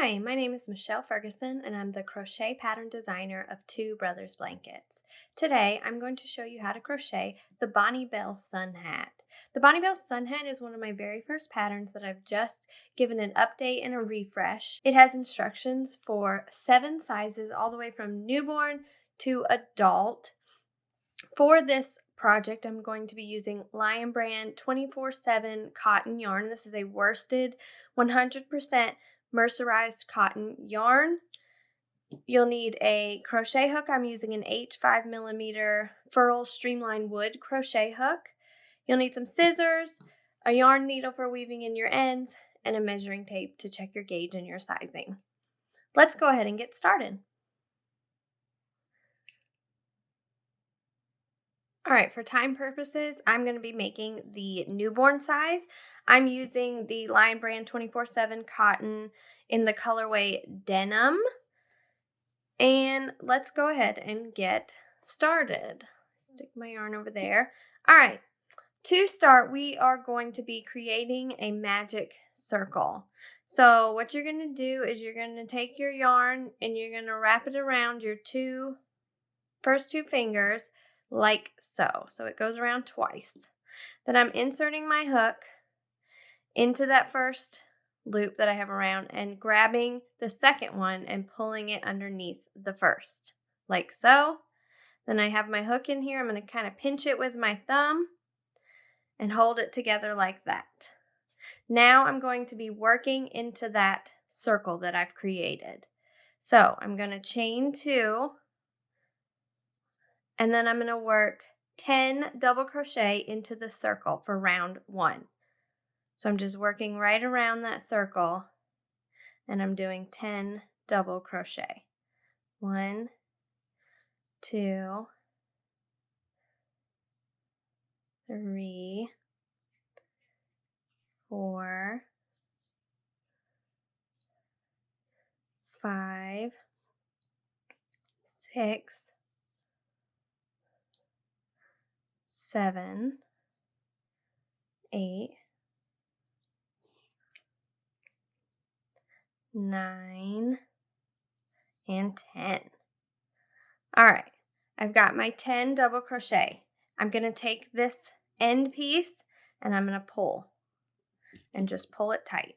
Hi, my name is Michelle Ferguson, and I'm the crochet pattern designer of Two Brothers Blankets. Today, I'm going to show you how to crochet the Bonnie Bell Sunhat. The Bonnie Bell Sunhat is one of my very first patterns that I've just given an update and a refresh. It has instructions for 7 sizes, all the way from newborn to adult. For this project, I'm going to be using Lion Brand 24/7 cotton yarn. This is a worsted 100% mercerized cotton yarn. You'll need a crochet hook. I'm using an H5mm Furl Streamline Wood crochet hook. You'll need some scissors, a yarn needle for weaving in your ends, and a measuring tape to check your gauge and your sizing. Let's go ahead and get started. All right, for time purposes, I'm going to be making the newborn size. I'm using the Lion Brand 24/7 cotton in the colorway denim. And let's go ahead and get started. Stick my yarn over there. All right, to start, we are going to be creating a magic circle. So what you're going to do is you're going to take your yarn and you're going to wrap it around your first two fingers like so. So it goes around twice. Then I'm inserting my hook into that first loop that I have around and grabbing the second one and pulling it underneath the first, like so. Then I have my hook in here. I'm going to kind of pinch it with my thumb and hold it together like that. Now I'm going to be working into that circle that I've created. So I'm going to chain 2, and then I'm going to work 10 double crochet into the circle for round 1. So I'm just working right around that circle, and I'm doing 10 double crochet. 1, 2, 3, 4, 5, 6, 7, 8, 9, and 10. All right, I've got my 10 double crochet. I'm going to take this end piece and I'm going to pull and just pull it tight.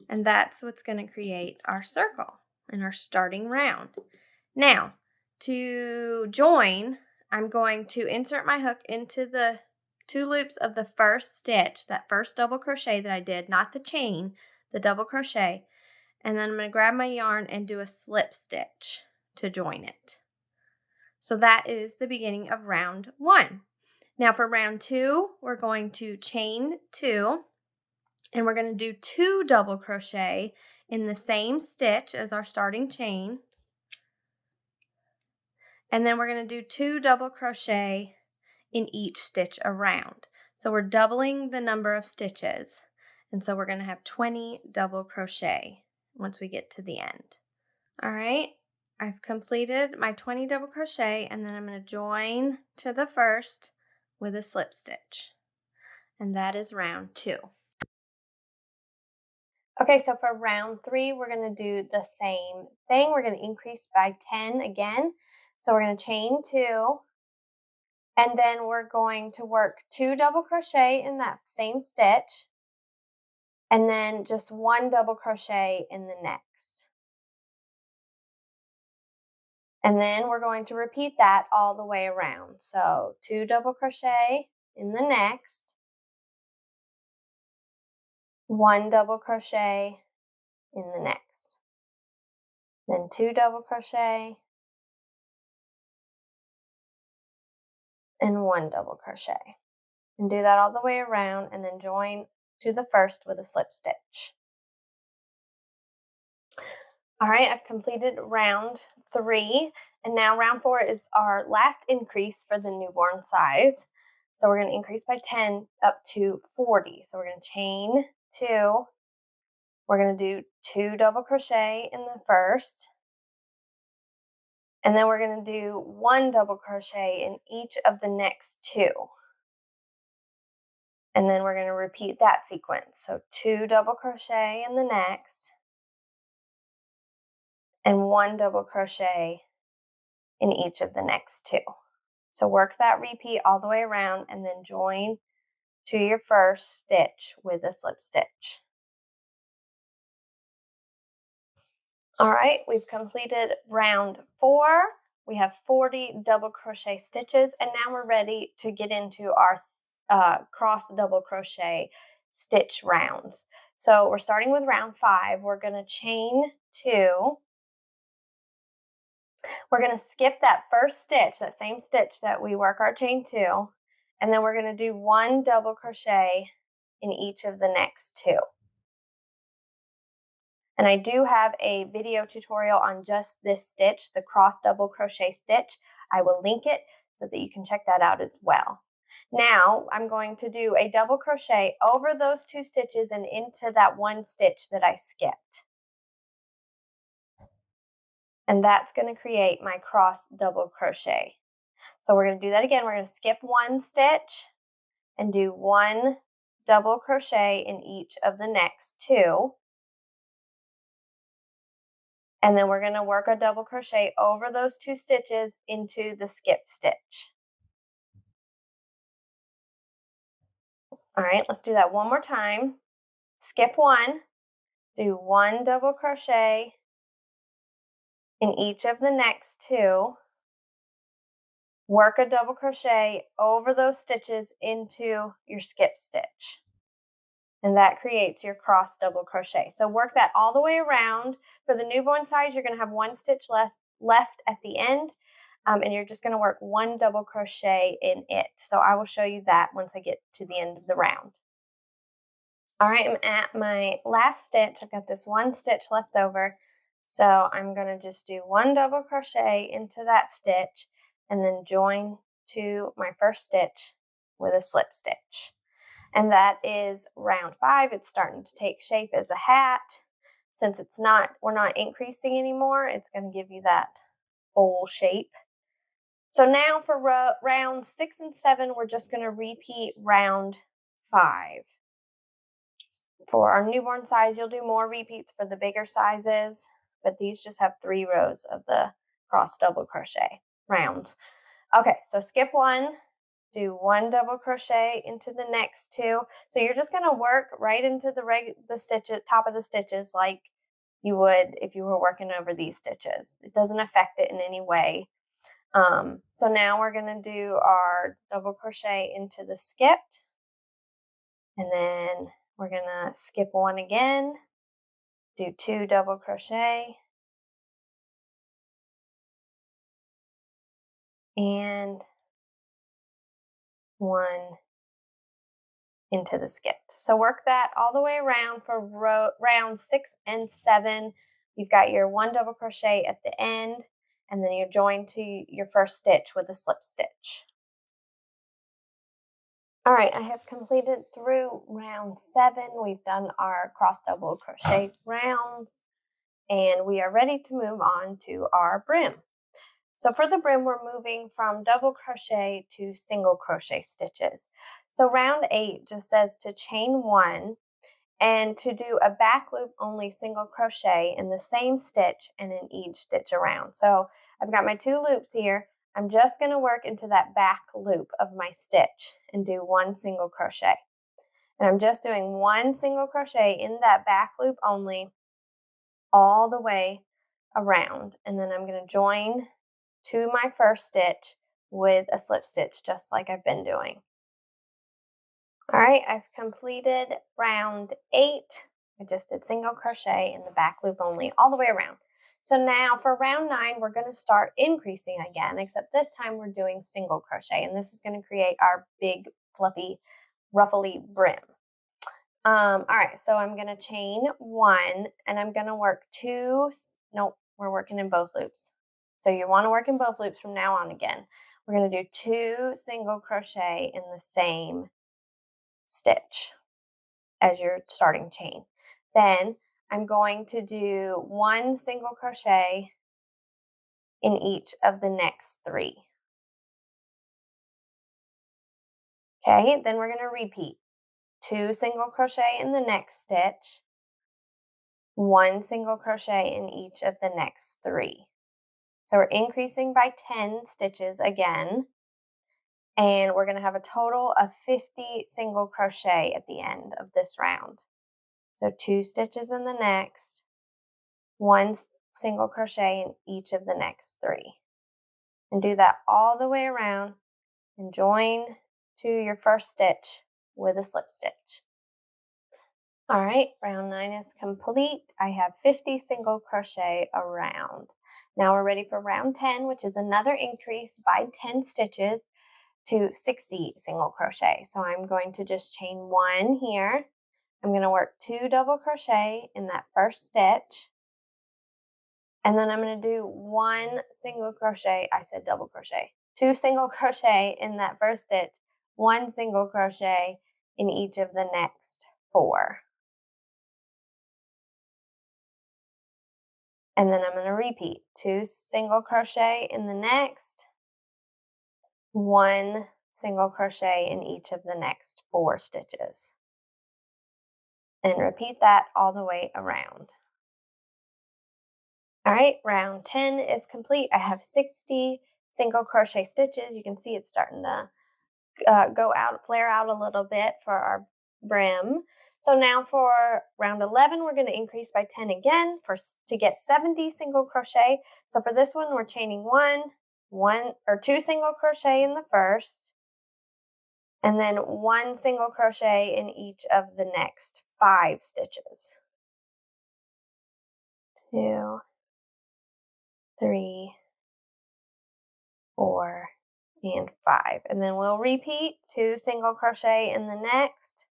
And that's what's going to create our circle and our starting round. Now, to join, I'm going to insert my hook into the 2 loops of the first stitch, that first double crochet that I did, not the chain, the double crochet. And then I'm going to grab my yarn and do a slip stitch to join it. So that is the beginning of round 1. Now for round 2, we're going to chain 2, and we're going to do 2 double crochet in the same stitch as our starting chain. And then we're going to do 2 double crochet in each stitch around. So we're doubling the number of stitches. And so we're going to have 20 double crochet once we get to the end. All right, I've completed my 20 double crochet, and then I'm going to join to the first with a slip stitch. And that is round 2. Okay, so for round 3, we're going to do the same thing. We're going to increase by 10 again. So we're going to chain 2, and then we're going to work 2 double crochet in that same stitch, and then just 1 double crochet in the next. And then we're going to repeat that all the way around. So 2 double crochet in the next, 1 double crochet in the next, then 2 double crochet, and 1 double crochet. And do that all the way around, and then join to the first with a slip stitch. All right, I've completed round 3, and now round 4 is our last increase for the newborn size. So we're going to increase by 10 up to 40. So we're going to chain 2. We're going to do 2 double crochet in the first, and then we're going to do 1 double crochet in each of the next 2. And then we're going to repeat that sequence. So 2 double crochet in the next, and 1 double crochet in each of the next 2. So work that repeat all the way around and then join to your first stitch with a slip stitch. All right, we've completed round 4. We have 40 double crochet stitches, and now we're ready to get into our cross double crochet stitch rounds. So we're starting with round 5. We're going to chain 2. We're going to skip that first stitch, that same stitch that we work our chain 2, and then we're going to do 1 double crochet in each of the next 2. And I do have a video tutorial on just this stitch, the cross double crochet stitch. I will link it so that you can check that out as well. Now I'm going to do a double crochet over those 2 stitches and into that 1 stitch that I skipped. And that's going to create my cross double crochet. So we're going to do that again. We're going to skip 1 stitch and do 1 double crochet in each of the next 2. And then we're going to work a double crochet over those 2 stitches into the skip stitch. All right, let's do that one more time. Skip 1, do 1 double crochet in each of the next 2. Work a double crochet over those stitches into your skip stitch. And that creates your cross double crochet. So work that all the way around. For the newborn size, you're going to have 1 stitch left at the end, and you're just going to work 1 double crochet in it. So I will show you that once I get to the end of the round. All right, I'm at my last stitch. I've got this 1 stitch left over. So I'm going to just do 1 double crochet into that stitch and then join to my first stitch with a slip stitch. And that is round 5. It's starting to take shape as a hat. Since we're not increasing anymore, it's going to give you that bowl shape. So now for round 6 and 7, we're just going to repeat round 5. For our newborn size, you'll do more repeats for the bigger sizes, but these just have 3 rows of the cross double crochet rounds. Okay, so skip 1. Do 1 double crochet into the next 2. So you're just going to work right into the stitches, top of the stitches, like you would if you were working over these stitches. It doesn't affect it in any way. So now we're going to do our double crochet into the skipped, and then we're going to skip 1 again, do 2 double crochet, and 1 into the skipped. So work that all the way around for round 6 and 7. You've got your 1 double crochet at the end, and then you join to your first stitch with a slip stitch. All right, I have completed through round 7. We've done our cross double crochet rounds, and we are ready to move on to our brim. So for the brim, we're moving from double crochet to single crochet stitches. So round 8 just says to chain 1 and to do a back loop only single crochet in the same stitch and in each stitch around. So I've got my 2 loops here. I'm just going to work into that back loop of my stitch and do 1 single crochet. And I'm just doing 1 single crochet in that back loop only all the way around. And then I'm going to join to my first stitch with a slip stitch, just like I've been doing. All right, I've completed round 8. I just did single crochet in the back loop only all the way around. So now for round 9, we're going to start increasing again, except this time we're doing single crochet, and this is going to create our big, fluffy, ruffly brim. All right, so I'm going to chain 1, and I'm going to work 2, nope, we're working in both loops. So you want to work in both loops from now on again. We're going to do 2 single crochet in the same stitch as your starting chain. Then I'm going to do 1 single crochet in each of the next 3. Okay, then we're going to repeat 2 single crochet in the next stitch, 1 single crochet in each of the next 3. So we're increasing by 10 stitches again, and we're going to have a total of 50 single crochet at the end of this round. So 2 stitches in the next, 1 single crochet in each of the next 3. And do that all the way around and join to your first stitch with a slip stitch. All right, round 9 is complete. I have 50 single crochet around. Now we're ready for round 10, which is another increase by 10 stitches to 60 single crochet. So I'm going to just chain 1 here. I'm going to work 2 double crochet in that first stitch. And then I'm going to do 1 single crochet. I said double crochet. 2 single crochet in that first stitch, 1 single crochet in each of the next 4. And then I'm going to repeat 2 single crochet in the next, 1 single crochet in each of the next 4 stitches. And repeat that all the way around. All right, round 10 is complete. I have 60 single crochet stitches. You can see it's starting to flare out a little bit for our brim. So now for round 11, we're going to increase by 10 again to get 70 single crochet. So for this one, we're chaining 2 single crochet in the first, and then 1 single crochet in each of the next 5 stitches. 2, 3, 4, and 5. And then we'll repeat 2 single crochet in the next,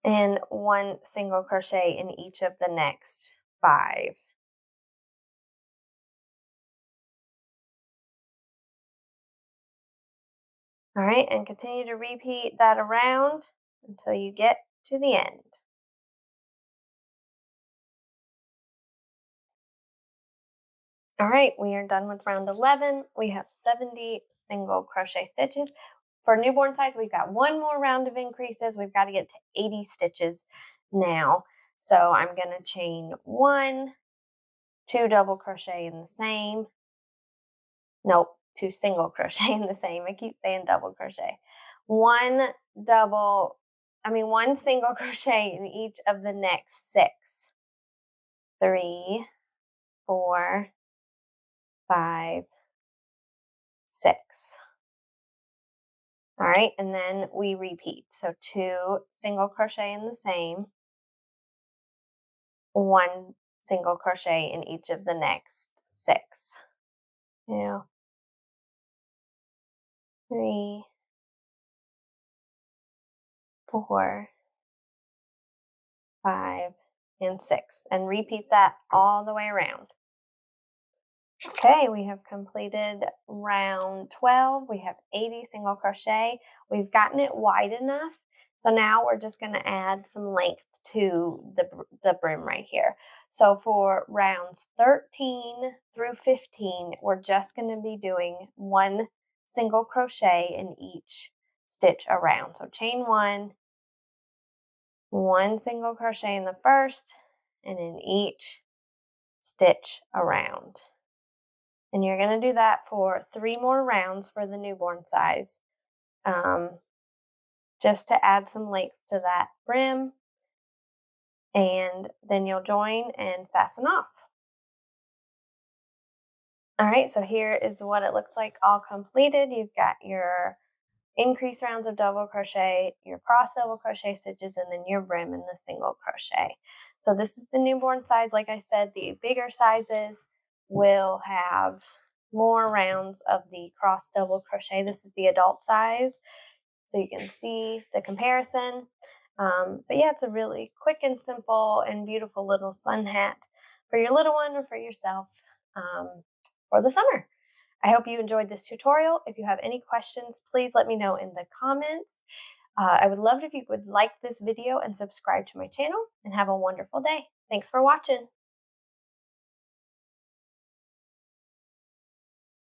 and 1 single crochet in each of the next 5. All right, and continue to repeat that around until you get to the end. All right, we are done with round 11. We have 70 single crochet stitches. For newborn size, we've got 1 more round of increases. We've got to get to 80 stitches now. So I'm going to chain 1, 2 double crochet in the same. Nope, 2 single crochet in the same. I keep saying double crochet. 1 single crochet in each of the next 6. 3, 4, 5, 6. All right, and then we repeat. So 2 single crochet in the same, 1 single crochet in each of the next 6. 2, 3, 4, 5, and 6. And repeat that all the way around. Okay, we have completed round 12. We have 80 single crochet. We've gotten it wide enough. So now we're just going to add some length to the brim right here. So for rounds 13 through 15, we're just going to be doing 1 single crochet in each stitch around. So chain 1, 1 single crochet in the first, and in each stitch around. And you're going to do that for 3 more rounds for the newborn size, just to add some length to that brim. And then you'll join and fasten off. All right, so here is what it looks like all completed. You've got your increase rounds of double crochet, your cross double crochet stitches, and then your brim in the single crochet. So this is the newborn size. Like I said, the bigger sizes will have more rounds of the cross double crochet. This is the adult size, so you can see the comparison. But yeah, it's a really quick and simple and beautiful little sun hat for your little one or for yourself for the summer. I hope you enjoyed this tutorial. If you have any questions, please let me know in the comments. I would love it if you would like this video and subscribe to my channel, and have a wonderful day. Thanks for watching.